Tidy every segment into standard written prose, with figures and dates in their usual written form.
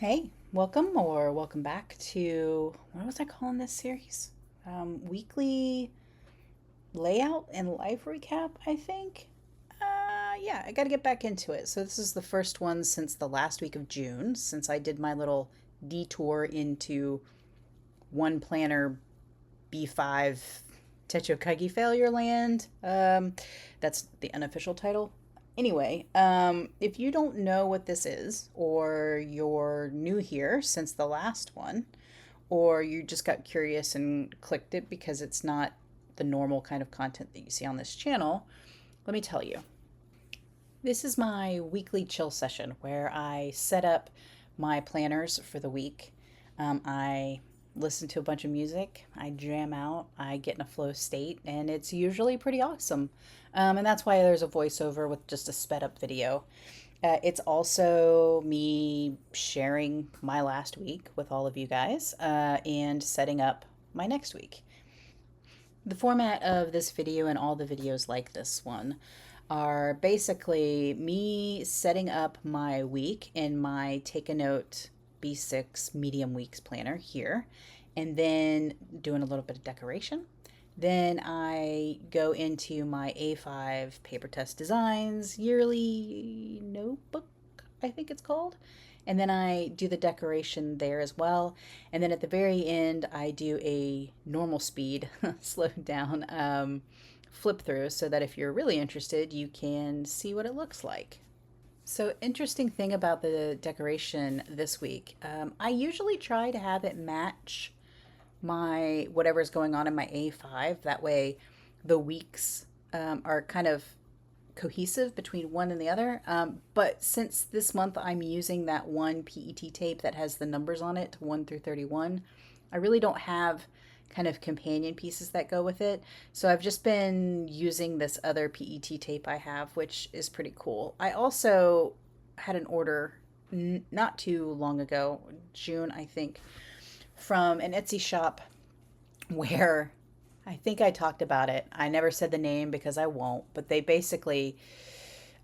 Hey, welcome back to what was I calling this series? Weekly layout and life recap, I think. Yeah, I got to get back into it. So this is the first one since the last week of June, since I did my little detour into one planner B5 Techokagi failure land. That's the unofficial title. Anyway, if you don't know what this is, or you're new here since the last one, or you just got curious and clicked it because it's not the normal kind of content that you see on this channel, let me tell you. This is my weekly chill session where I set up my planners for the week. I listen to a bunch of music, I jam out, I get in a flow state, and it's usually pretty awesome. And that's why there's a voiceover with just a sped up video. It's also me sharing my last week with all of you guys and setting up my next week. The format of this video and all the videos like this one are basically me setting up my week in my Take a Note B6 Medium Weeks planner here, and then doing a little bit of decoration. Then I go into my A5 PaperTess Designs yearly notebook, I think it's called. And then I do the decoration there as well. And then at the very end, I do a normal speed, slowed down flip through so that if you're really interested, you can see what it looks like. So, interesting thing about the decoration this week, I usually try to have it match my whatever's going on in my A5. That way, the weeks are kind of cohesive between one and the other. But since this month I'm using that one PET tape that has the numbers on it, 1 through 31, I really don't have kind of companion pieces that go with it. So I've just been using this other PET tape I have, which is pretty cool. I also had an order not too long ago, June, I think, from an Etsy shop where I think I talked about it. I never said the name because I won't, but they basically,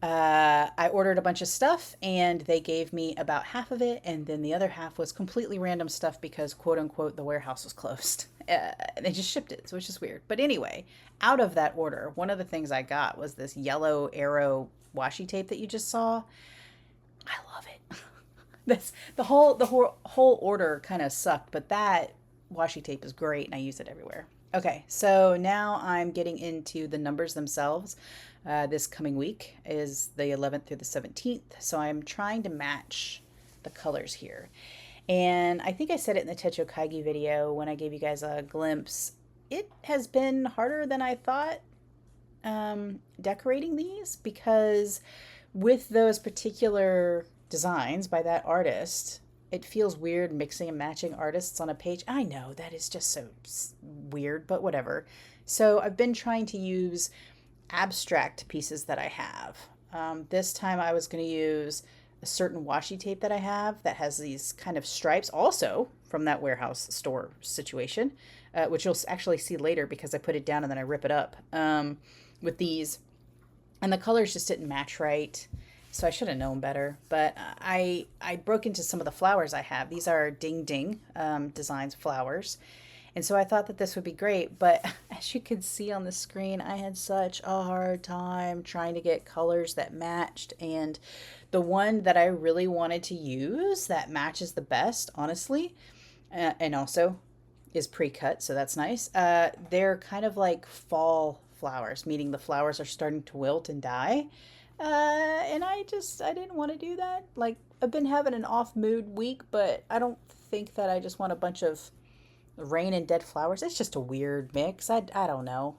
I ordered a bunch of stuff and they gave me about half of it, and then the other half was completely random stuff because, quote unquote, the warehouse was closed. They just shipped it, so it's just weird. But anyway, out of that order, one of the things I got was this yellow arrow washi tape that you just saw. I love it. This the whole order kind of sucked, but that washi tape is great and I use it everywhere. Okay, so now I'm getting into the numbers themselves. This coming week is the 11th through the 17th, so I'm trying to match the colors here. And I think I said it in the Techokagi video when I gave you guys a glimpse. It has been harder than I thought decorating these because with those particular designs by that artist, it feels weird mixing and matching artists on a page. I know that is just so weird, but whatever. So I've been trying to use abstract pieces that I have. This time I was going to use a certain washi tape that I have that has these kind of stripes, also from that warehouse store situation, which you'll actually see later because I put it down and then I rip it up with these. And the colors just didn't match right. So I should have known better, but I broke into some of the flowers I have. These are Ding Ding Designs flowers. And so I thought that this would be great, but as you can see on the screen, I had such a hard time trying to get colors that matched. And the one that I really wanted to use that matches the best, honestly, and also is pre-cut, so that's nice. They're kind of like fall flowers, meaning the flowers are starting to wilt and die. And I didn't want to do that. Like, I've been having an off mood week, but I don't think that I just want a bunch of rain and dead flowers. It's just a weird mix. I don't know.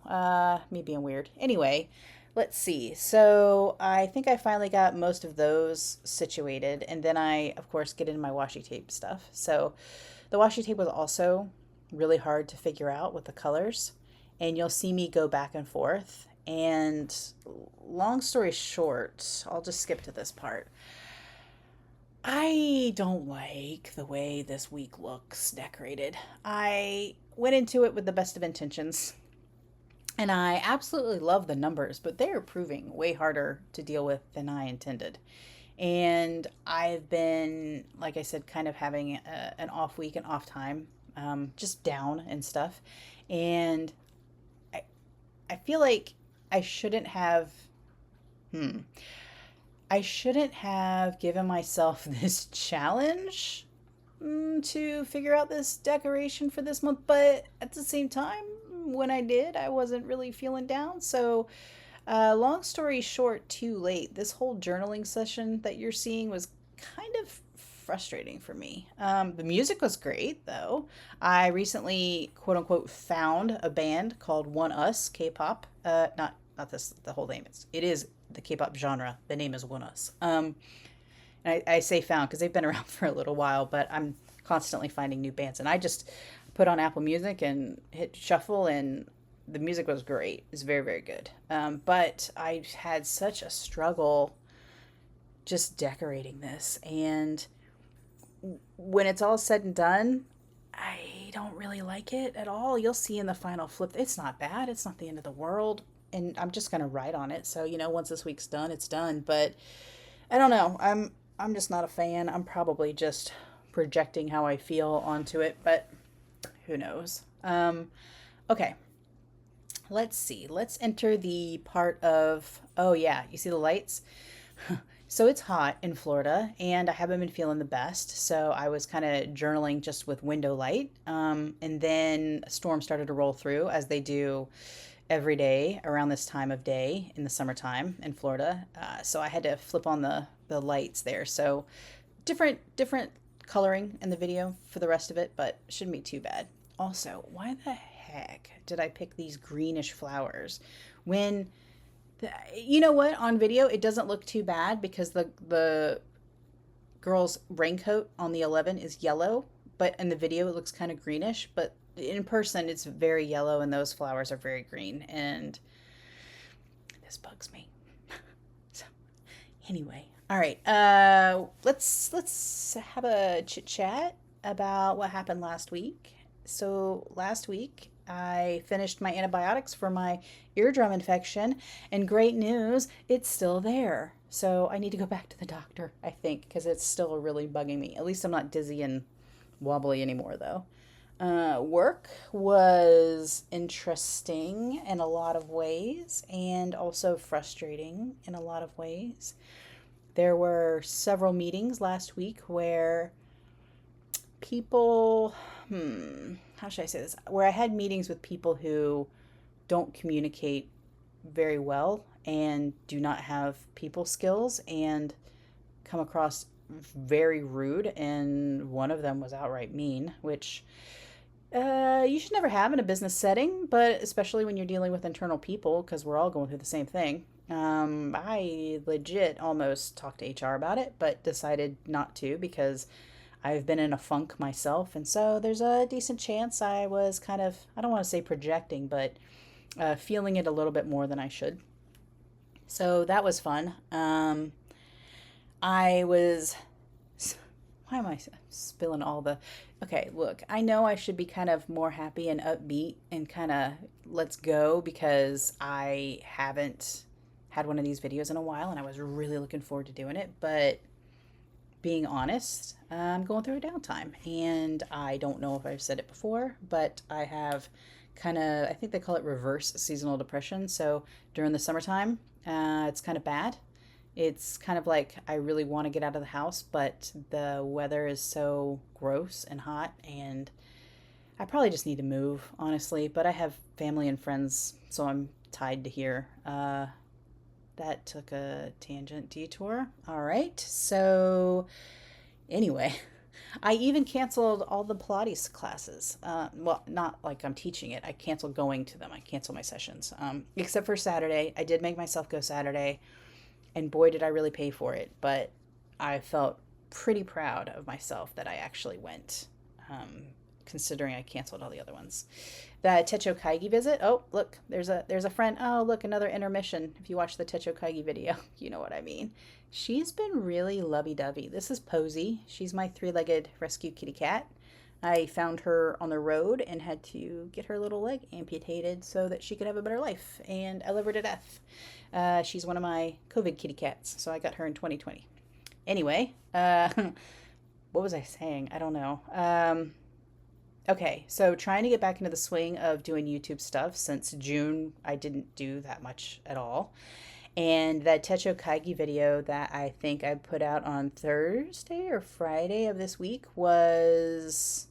Me being weird. Anyway, let's see. So I think I finally got most of those situated. And then I, of course, get into my washi tape stuff. So the washi tape was also really hard to figure out with the colors. And you'll see me go back and forth. And long story short, I'll just skip to this part. I don't like the way this week looks decorated. I went into it with the best of intentions, and I absolutely love the numbers, but they are proving way harder to deal with than I intended. And I've been, like I said, kind of having an off week and off time, just down and stuff. And I, I feel like I shouldn't have, hmm, I shouldn't have given myself this challenge to figure out this decoration for this month. But at the same time, when I did, I wasn't really feeling down. So, long story short, too late. This whole journaling session that you're seeing was kind of frustrating for me. The music was great, though. I recently, quote unquote, found a band called Oneus K-pop. Not this the whole name. It is the K-pop genre. The name is Oneus. And I say found because they've been around for a little while, but I'm constantly finding new bands. And I just put on Apple Music and hit shuffle, and the music was great. It's very, very good. But I had such a struggle just decorating this. And when it's all said and done, I don't really like it at all. You'll see in the final flip, it's not bad. It's not the end of the world. And I'm just going to write on it. So, once this week's done, it's done. But I don't know. I'm just not a fan. I'm probably just projecting how I feel onto it, but who knows? Okay. Let's see. Let's enter the part of, oh yeah, you see the lights? So it's hot in Florida and I haven't been feeling the best. So I was kind of journaling just with window light. And then a storm started to roll through as they do every day around this time of day in the summertime in Florida. So I had to flip on the lights there. So different coloring in the video for the rest of it, but shouldn't be too bad. Also, why the heck did I pick these greenish flowers when you know what, on video it doesn't look too bad because the girl's raincoat on the 11 is yellow, but in the video it looks kind of greenish, but in person it's very yellow and those flowers are very green, and this bugs me. So anyway, all right, let's have a chit chat about what happened last week. So last week I finished my antibiotics for my eardrum infection, and great news, it's still there. So I need to go back to the doctor, I think, because it's still really bugging me. At least I'm not dizzy and wobbly anymore, though. Work was interesting in a lot of ways and also frustrating in a lot of ways. There were several meetings last week where people, how should I say this? Where I had meetings with people who don't communicate very well and do not have people skills and come across very rude. And one of them was outright mean, which you should never have in a business setting, but especially when you're dealing with internal people, because we're all going through the same thing. I legit almost talked to HR about it, but decided not to because I've been in a funk myself. And so there's a decent chance I was kind of, I don't want to say projecting, but feeling it a little bit more than I should. So that was fun. I was, why am I spilling all the, okay, look, I know I should be kind of more happy and upbeat and kind of let's go because I haven't had one of these videos in a while and I was really looking forward to doing it. But being honest, I'm going through a downtime, and I don't know if I've said it before, but I have kind of, I think they call it reverse seasonal depression. So during the summertime, it's kind of bad. It's kind of like I really want to get out of the house, but the weather is so gross and hot, and I probably just need to move, honestly. But I have family and friends, so I'm tied to here. That took a tangent detour. All right. So, anyway, I even canceled all the Pilates classes. Well, not like I'm teaching it. I canceled going to them. I canceled my sessions. Except for Saturday. I did make myself go Saturday, and boy, did I really pay for it. But I felt pretty proud of myself that I actually went, considering I canceled all the other ones. The Techo Kaigi visit. Oh, look, there's a friend. Oh, look, another intermission. If you watch the Techo Kaigi video, you know what I mean. She's been really lovey-dovey. This is Posey. She's my three-legged rescue kitty cat. I found her on the road and had to get her little leg amputated so that she could have a better life, and I love her to death. She's one of my COVID kitty cats, so I got her in 2020. Anyway, what was I saying? I don't know. Okay, so trying to get back into the swing of doing YouTube stuff. Since June, I didn't do that much at all. And that Techo Kaigi video that I think I put out on Thursday or Friday of this week was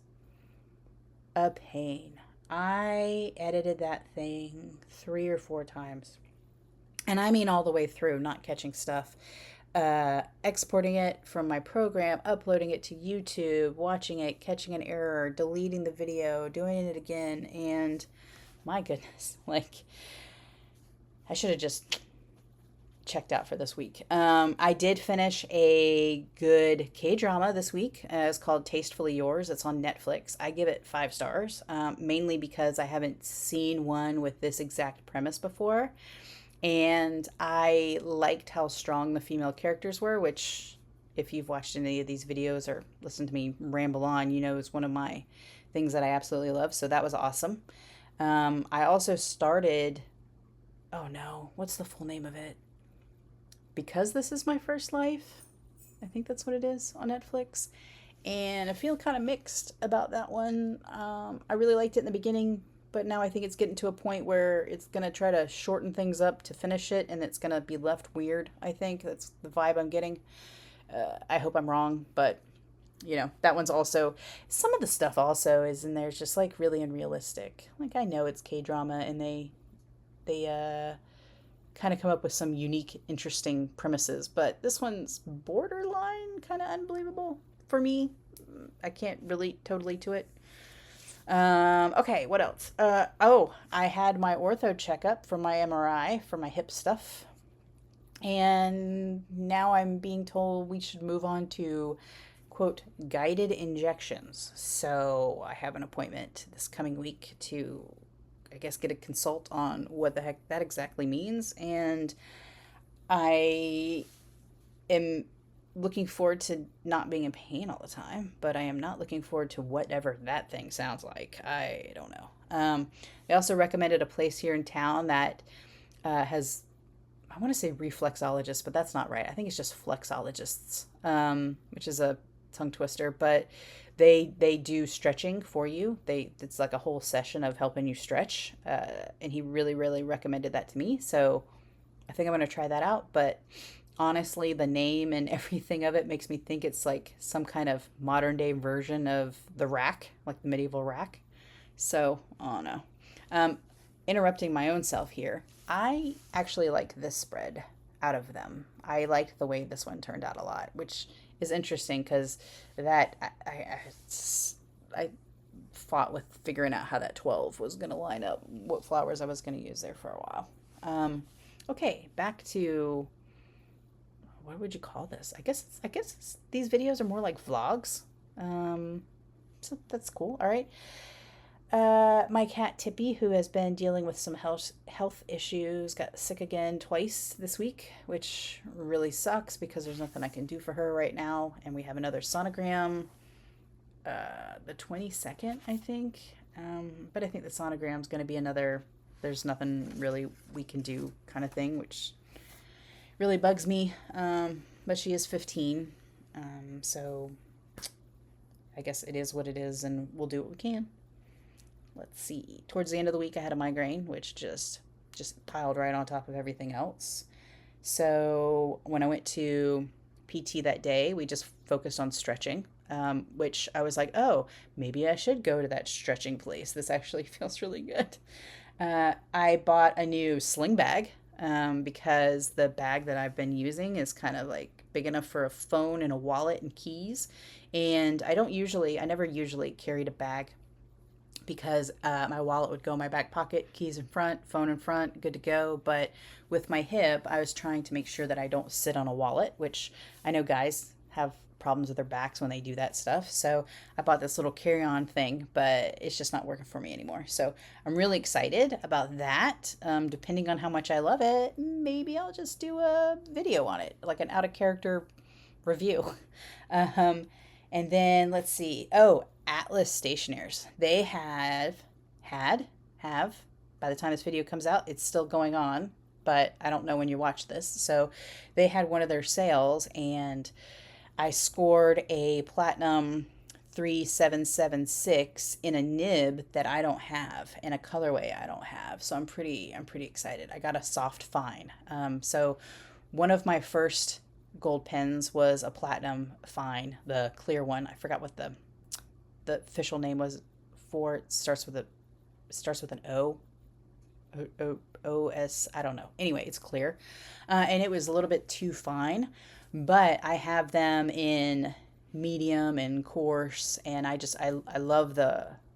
a pain. I edited that thing 3 or 4 times. And I mean all the way through, not catching stuff. Exporting it from my program, uploading it to YouTube, watching it, catching an error, deleting the video, doing it again. And my goodness, like, I should have just checked out for this week. I did finish a good K drama this week. It's called Tastefully Yours. It's on Netflix. I give it 5 stars, mainly because I haven't seen one with this exact premise before. And I liked how strong the female characters were, which, if you've watched any of these videos or listened to me ramble on, you know is one of my things that I absolutely love. So that was awesome. I also started, oh no, what's the full name of it? Because This Is My First Life. I think that's what it is on Netflix. And I feel kind of mixed about that one. I really liked it in the beginning, but now I think it's getting to a point where it's going to try to shorten things up to finish it, and it's going to be left weird, I think. That's the vibe I'm getting. I hope I'm wrong, but, you know, that one's also... Some of the stuff also is in there is just, like, really unrealistic. Like, I know it's K-drama, and they kind of come up with some unique, interesting premises, but this one's borderline kind of unbelievable for me. I can't relate totally to it. Okay, what else? I had my ortho checkup for my MRI for my hip stuff, and now I'm being told we should move on to, quote, guided injections. So I have an appointment this coming week to, I guess, get a consult on what the heck that exactly means. And I am looking forward to not being in pain all the time, but I am not looking forward to whatever that thing sounds like. I don't know. They also recommended a place here in town that has, I want to say reflexologists, but that's not right. I think it's just flexologists, which is a tongue twister, but they do stretching for you. It's like a whole session of helping you stretch, and he really recommended that to me. So I think I'm going to try that out. But honestly, the name and everything of it makes me think it's like some kind of modern day version of the rack, like the medieval rack. So, I don't know. Interrupting my own self here. I actually like this spread out of them. I liked the way this one turned out a lot, which is interesting because that I fought with figuring out how that 12 was going to line up, what flowers I was going to use there for a while. Okay, back to, what would you call this? I guess these videos are more like vlogs. So that's cool. All right. My cat Tippy, who has been dealing with some health issues, got sick again twice this week, which really sucks because there's nothing I can do for her right now. And we have another sonogram the 22nd, I think. But I think the sonogram's going to be another, there's nothing really we can do kind of thing, which really bugs me. But she is 15. So I guess it is what it is, and we'll do what we can. Let's see. Towards the end of the week, I had a migraine, which just piled right on top of everything else. So when I went to PT that day, we just focused on stretching, which I was like, oh, maybe I should go to that stretching place. This actually feels really good. I bought a new sling bag because the bag that I've been using is kind of like big enough for a phone and a wallet and keys. And I never usually carried a bag because my wallet would go in my back pocket, keys in front, phone in front, good to go. But with my hip, I was trying to make sure that I don't sit on a wallet, which I know guys have problems with their backs when they do that stuff. So I bought this little carry-on thing, but it's just not working for me anymore. So I'm really excited about that. Depending on how much I love it, maybe I'll just do a video on it, like an out-of-character review. And then let's see. Oh, Atlas Stationers. They have, by the time this video comes out, it's still going on, but I don't know when you watch this. So they had one of their sales, and I scored a platinum 3776 in a nib that I don't have, in a colorway I don't have. So I'm pretty excited. I got a soft fine. So one of my first gold pens was a platinum fine, the clear one. I forgot what the official name was for. It starts with an O. OS, I don't know. Anyway, it's clear. And it was a little bit too fine, but I have them in medium and coarse, and I love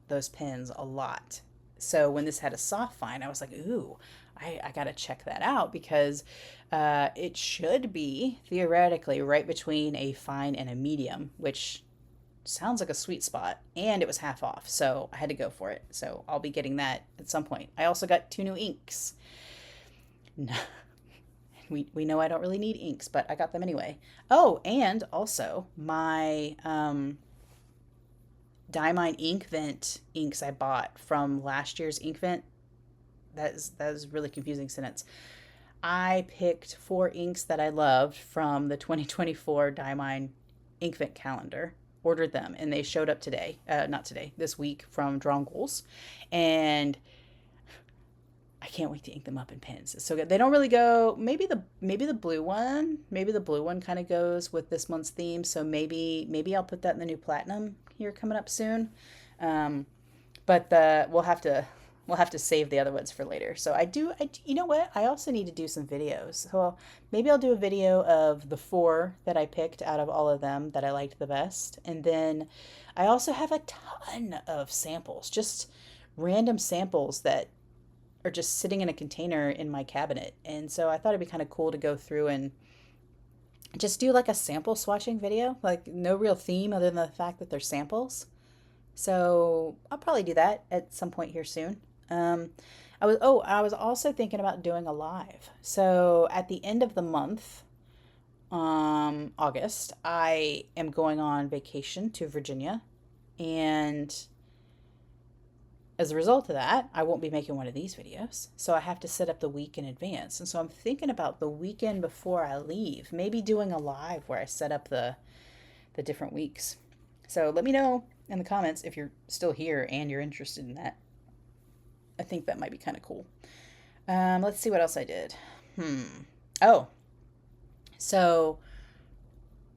those pens a lot. So when this had a soft fine, I was like, ooh, I gotta check that out because it should be theoretically right between a fine and a medium, which sounds like a sweet spot, and it was half off, so I had to go for it. So I'll be getting that at some point. I also got 2 new inks. No, we know I don't really need inks, but I got them anyway. Oh, and also my Diamine ink vent inks I bought from last year's ink vent. That is a really confusing sentence. I picked 4 inks that I loved from the 2024 Diamine ink vent calendar, ordered them, and they showed up today, not today, this week from Drongles, and I can't wait to ink them up in pens. It's so good. They don't really go. Maybe the blue one. Maybe the blue one kind of goes with this month's theme. So maybe I'll put that in the new platinum here coming up soon. Um, but we'll have to save the other ones for later. So you know what? I also need to do some videos. So maybe I'll do a video of the 4 that I picked out of all of them that I liked the best. And then I also have a ton of samples, just random samples that are just sitting in a container in my cabinet. And so I thought it'd be kind of cool to go through and just do like a sample swatching video, like no real theme other than the fact that they're samples. So I'll probably do that at some point here soon. Um, I was also thinking about doing a live. So at the end of the month, August, I am going on vacation to Virginia, and as a result of that, I won't be making one of these videos. So I have to set up the week in advance. And so I'm thinking about the weekend before I leave, maybe doing a live where I set up the different weeks. So let me know in the comments if you're still here and you're interested in that. I think that might be kind of cool. Let's see what else I did. Oh, so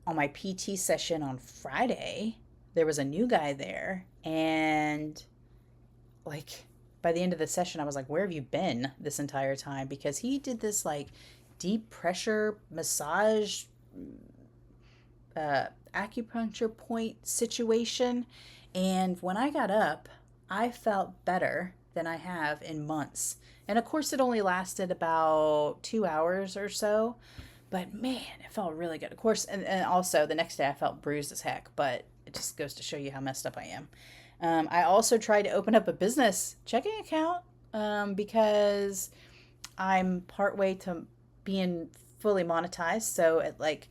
on my PT session on Friday, there was a new guy there, and like by the end of the session, I was like, "Where have you been this entire time?" Because he did this like deep pressure massage acupuncture point situation, and when I got up, I felt better than I have in months. And of course, it only lasted about 2 hours or so. But man, it felt really good. Of course, and also the next day I felt bruised as heck, but it just goes to show you how messed up I am. I also tried to open up a business checking account because I'm partway to being fully monetized. So at like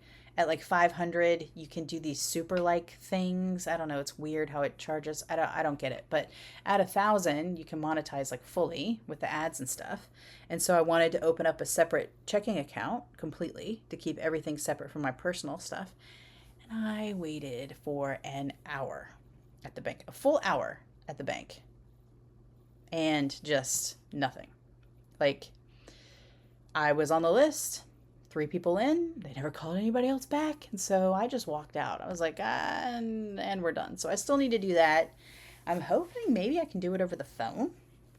500, you can do these super like things. I don't know. It's weird how it charges. I don't get it. But at 1,000, you can monetize like fully with the ads and stuff. And so I wanted to open up a separate checking account completely to keep everything separate from my personal stuff. And I waited for an hour at the bank, a full hour at the bank, and just nothing. Like, I was on the list, 3 people in, they never called anybody else back, and so I just walked out. I was like, and we're done. So I still need to do that. I'm hoping maybe I can do it over the phone,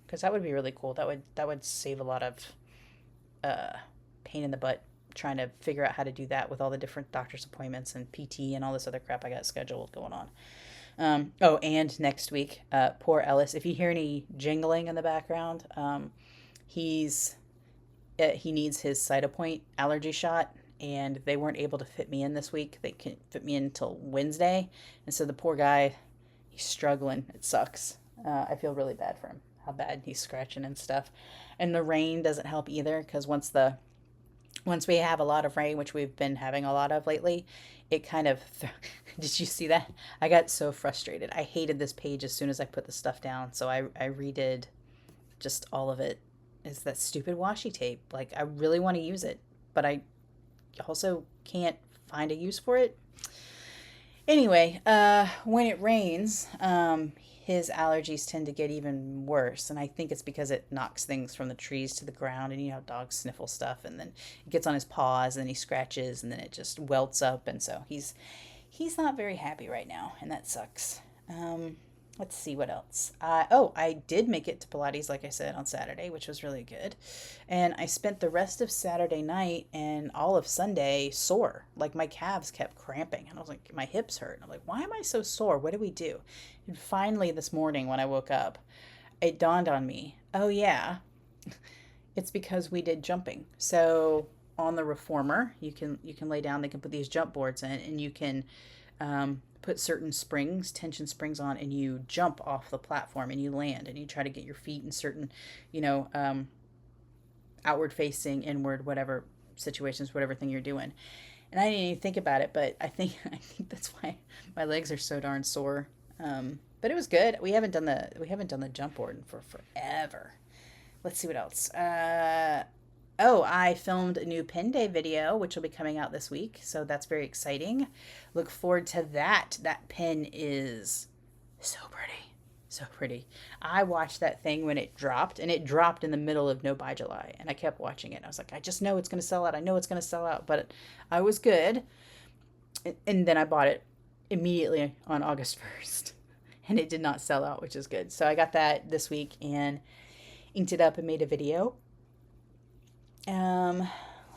because that would be really cool. That would save a lot of pain in the butt trying to figure out how to do that with all the different doctor's appointments and PT and all this other crap I got scheduled going on. Oh, and next week, poor Ellis. If you hear any jingling in the background, he needs his Cytopoint allergy shot, and they weren't able to fit me in this week. They can't fit me in until Wednesday, and so the poor guy, he's struggling. It sucks. I feel really bad for him. How bad he's scratching and stuff, and the rain doesn't help either, because once we have a lot of rain, which we've been having a lot of lately, it kind of did you see that? I got so frustrated. I hated this page as soon as I put the stuff down, so I redid just all of it. Is that stupid washi tape. Like, I really want to use it, but I also can't find a use for it. Anyway, when it rains, his allergies tend to get even worse. And I think it's because it knocks things from the trees to the ground. And you know, dogs sniffle stuff, and then it gets on his paws, and then he scratches, and then it just welts up. And so he's not very happy right now, and that sucks. Let's see what else. I did make it to Pilates, like I said, on Saturday, which was really good. And I spent the rest of Saturday night and all of Sunday sore. Like my calves kept cramping. And I was like, my hips hurt. And I'm like, why am I so sore? What do we do? And finally this morning when I woke up, it dawned on me, oh yeah, it's because we did jumping. So on the reformer, you can lay down, they can put these jump boards in, and you can put certain springs, tension springs on, and you jump off the platform and you land and you try to get your feet in certain, outward facing, inward, whatever situations, whatever thing you're doing. And I didn't even think about it, but I think that's why my legs are so darn sore. But it was good. We haven't done the jump board for forever. Let's see what else. Oh, I filmed a new Pen Day video, which will be coming out this week. So that's very exciting. Look forward to that. That pen is so pretty. So pretty. I watched that thing when it dropped, and it dropped in the middle of No Buy July. And I kept watching it. And I was like, I just know it's going to sell out. I know it's going to sell out. But I was good. And then I bought it immediately on August 1st. And it did not sell out, which is good. So I got that this week and inked it up and made a video.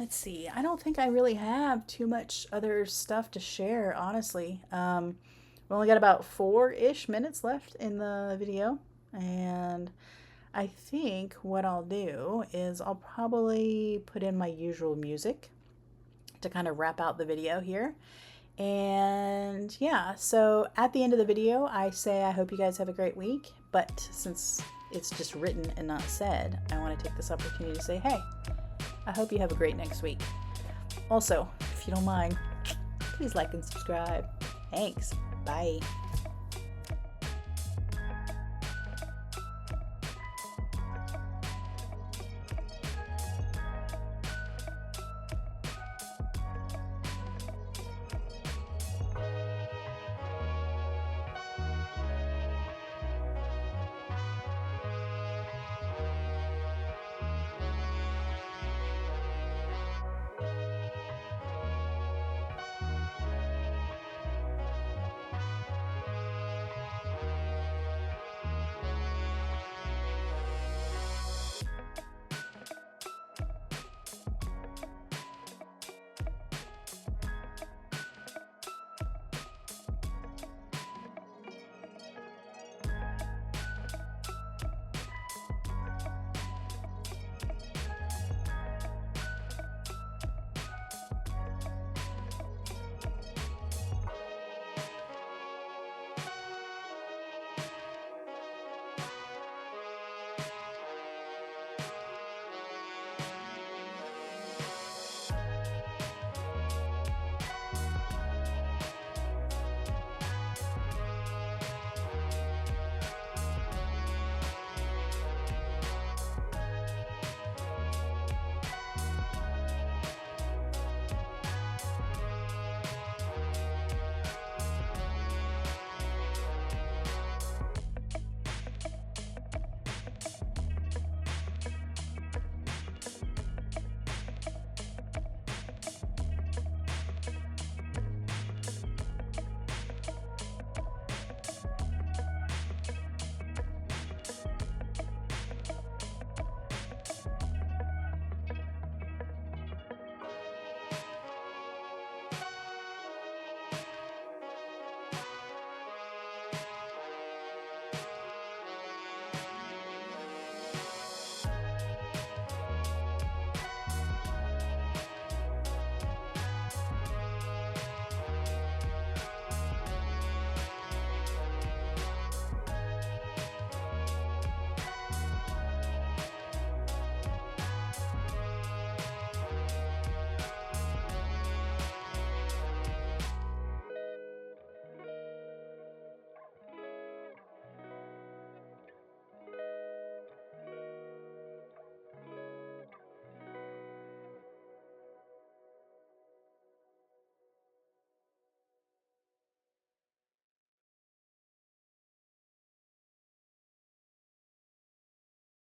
Let's see. I don't think I really have too much other stuff to share, honestly. We only got about 4-ish minutes left in the video, and I think what I'll do is I'll probably put in my usual music to kind of wrap out the video here. And yeah, so at the end of the video, I say I hope you guys have a great week, but since it's just written and not said, I want to take this opportunity to say, hey, I hope you have a great next week. Also, if you don't mind, please like and subscribe. Thanks. Bye.